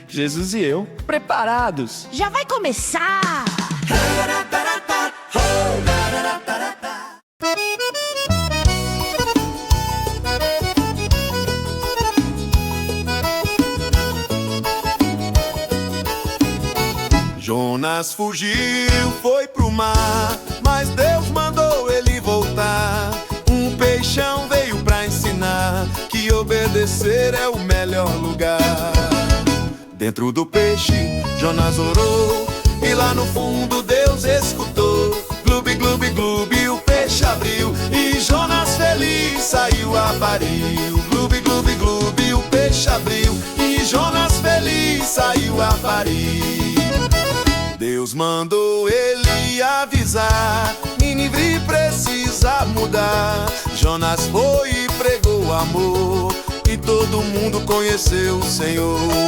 Jesus e eu, preparados. Já vai começar! Jonas fugiu, foi pro mar, mas Deus mandou ele voltar. Um peixão veio pra ensinar que obedecer é o melhor lugar. Dentro do peixe, Jonas orou, e lá no fundo Deus escutou. Gloob, gloob, gloob, o peixe abriu, e Jonas feliz saiu a parir. Gloob, gloob, gloob, o peixe abriu, e Jonas feliz saiu a parir. Deus mandou ele avisar, Nínive precisa mudar. Jonas foi e pregou amor, e todo mundo conheceu o Senhor.